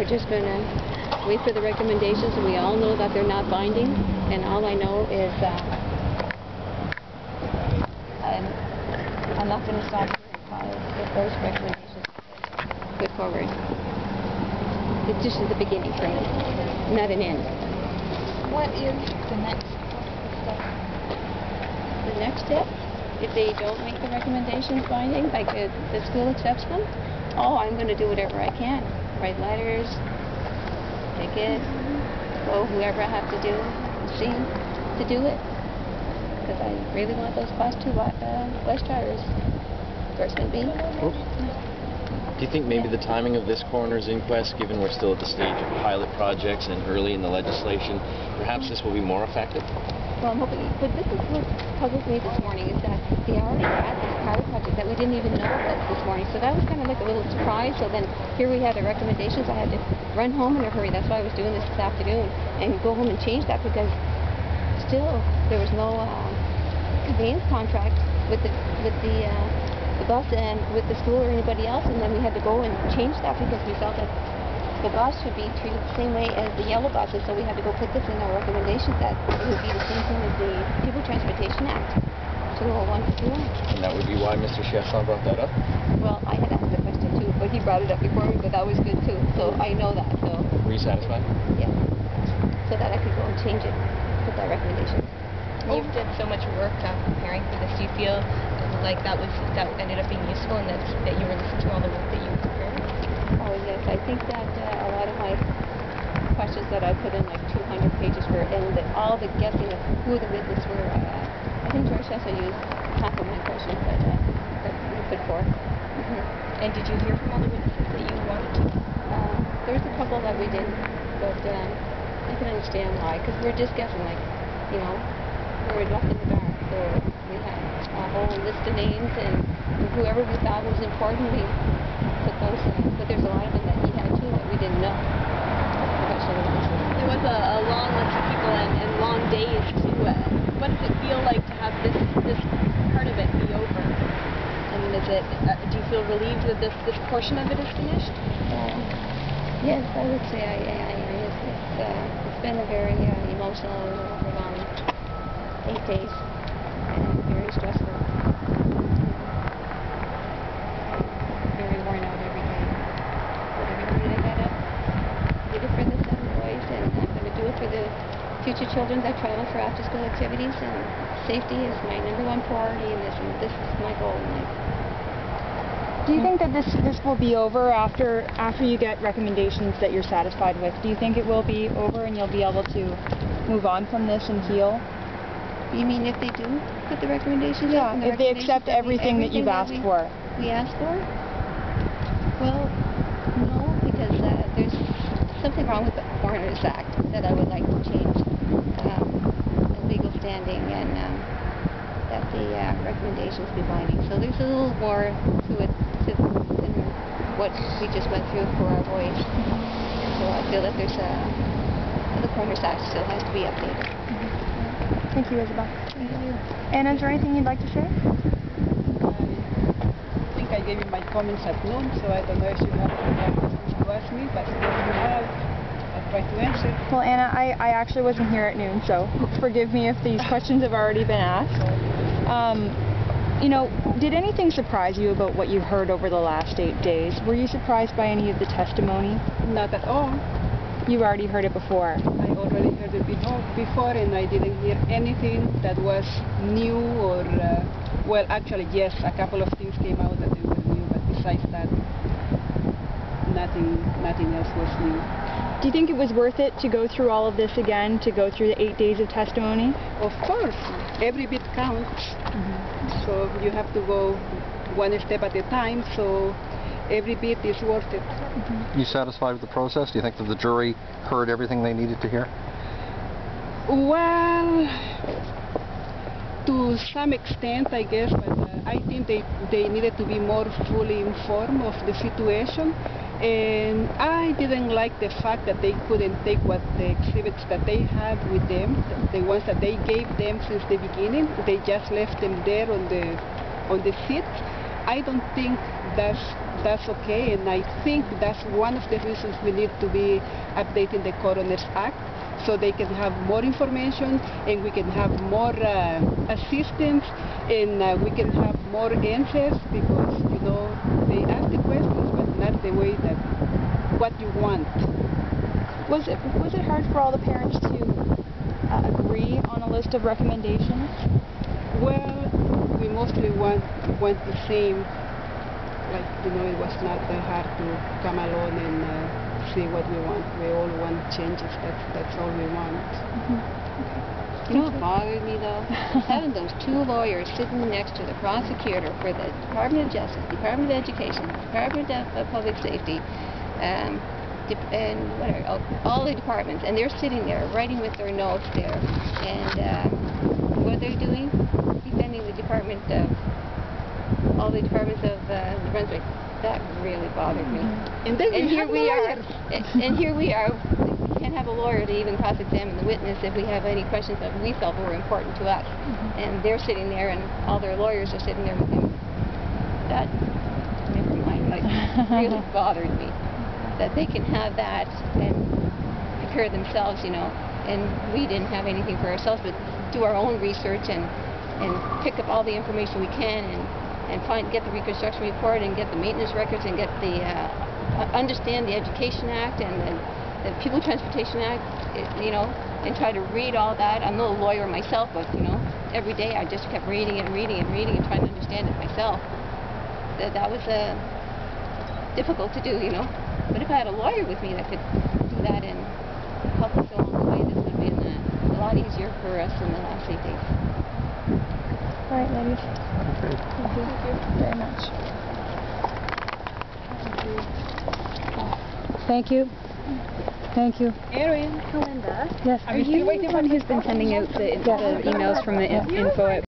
just going to wait for the recommendations, and we all know that they're not binding, and all I know is I'm not going to stop if those recommendations are put forward. It's just the beginning for me, not an end. What is the next step? The next step, if they don't make the recommendations binding, like the school accepts them, I'm going to do whatever I can. Write letters, ticket, whoever I have to do, see to do it. Because I really want those class 2 bus drivers. Endorsement B. Do you think maybe the timing of this coroner's inquest, given we're still at the stage of pilot projects and early in the legislation, perhaps this will be more effective? Well, I'm hoping, but this is what puzzles me this morning, is that they already had this pilot project that we didn't even know about this morning. So that was kind of like a little surprise. So then here we had the recommendations. I had to run home in a hurry. That's why I was doing this afternoon, and go home and change that, because still there was no conveyance contract with the bus and with the school or anybody else, and then we had to go and change that because we felt that the bus should be treated the same way as the yellow buses, so we had to go put this in our recommendations that it would be the same thing as the People Transportation Act, 20151. And that would be why Mr. Chesson brought that up? Well, I had asked the question too, but he brought it up before me, but that was good too, so I know that. So. Were you satisfied? Yeah. So that I could go and change it with that recommendation. You've done so much work preparing for this. Do you feel like that ended up being useful, and that you were listening to all the work that you prepared? Oh yes, I think that a lot of my questions that I put in like 200 pages were, and all the guessing of who the witnesses were. I think George Chesson used half of my questions that we put forth. And did you hear from all the witnesses that you wanted to? There's a couple that we didn't, but I can understand why, because we're just guessing, like, you know, we're left in the dark. So we had a whole list of names, and whoever we thought was important, we put those in. But there's a lot of them that he had too that we didn't know. There was a long list of people and long days too. What does it feel like to have this part of it be over? I mean, do you feel relieved that this portion of it is finished? Yes, I would say I am. It's been a very emotional, overwhelming 8 days, and very stressful. Very worn out every day. But every morning I got up, did it for the 7 boys, and I'm going to do it for the future children that travel for after-school activities, and safety is my #1 priority in this, and this is my goal in life. Do you think that this will be over after you get recommendations that you're satisfied with? Do you think it will be over and you'll be able to move on from this and heal? You mean if they do put the recommendations Yeah, up? if they accept everything that you've asked for. We asked for? Well, no, because there's something wrong with the Coroner's Act that I would like to change. The legal standing, and that the recommendations be binding. So there's a little more to it than what we just went through for our boys. So I feel that there's the Coroner's Act still has to be updated. Thank you, Isabel. Thank you. Anna, is there anything you'd like to say? I think I gave you my comments at noon, so I don't know if you have any questions to ask me, but if you have, I'll try to answer. Well, Anna, I actually wasn't here at noon, so forgive me if these questions have already been asked. You know, did anything surprise you about what you heard over the last 8 days? Were you surprised by any of the testimony? Not at all. You already heard it before. I already heard it before, and I didn't hear anything that was new or, well, actually, yes, a couple of things came out that they were new, but besides that, nothing else was new. Do you think it was worth it to go through all of this again, to go through the 8 days of testimony? Of course, every bit counts. So you have to go one step at a time, so every bit is worth it. You satisfied with the process? Do you think that the jury heard everything they needed to hear? Well, to some extent, I guess, but I think they needed to be more fully informed of the situation. And I didn't like the fact that they couldn't take what the exhibits that they had with them, the ones that they gave them since the beginning. They just left them there on the seat. I don't think that's okay, and I think that's one of the reasons we need to be updating the Coroner's Act, so they can have more information and we can have more assistance, and we can have more answers, because they ask the questions but not the way that what you want. Was it hard for all the parents to agree on a list of recommendations? Well, we mostly want the same. Like, it was not that hard to come along and see what we want. We all want changes. That's all we want. You know what bothered me, though? Having those two lawyers sitting next to the prosecutor for the Department of Justice, Department of Education, Department of Public Safety, and all the departments, and they're sitting there writing with their notes there, and what they're doing, defending the Department of all the departments of New Brunswick. That really bothered me. And then here we are. And here we are. We can't have a lawyer to even cross-examine the witness if we have any questions that we felt were important to us. And they're sitting there, and all their lawyers are sitting there. And that, never mind, really bothered me. That they can have that and prepare themselves, and we didn't have anything for ourselves, but do our own research and pick up all the information we can and get the reconstruction report and get the maintenance records and get the understand the Education Act and the People Transportation Act, and try to read all that. I'm no lawyer myself, but every day I just kept reading and trying to understand it myself. That was difficult to do, But if I had a lawyer with me that could do that and help us along the way, this would have been a lot easier for us in the last 8 days. All right, ladies. Okay. Thank you very much. Thank you. Thank you. Erin, Kalinda. Yes. Are you the one who's been sending out the emails from the info at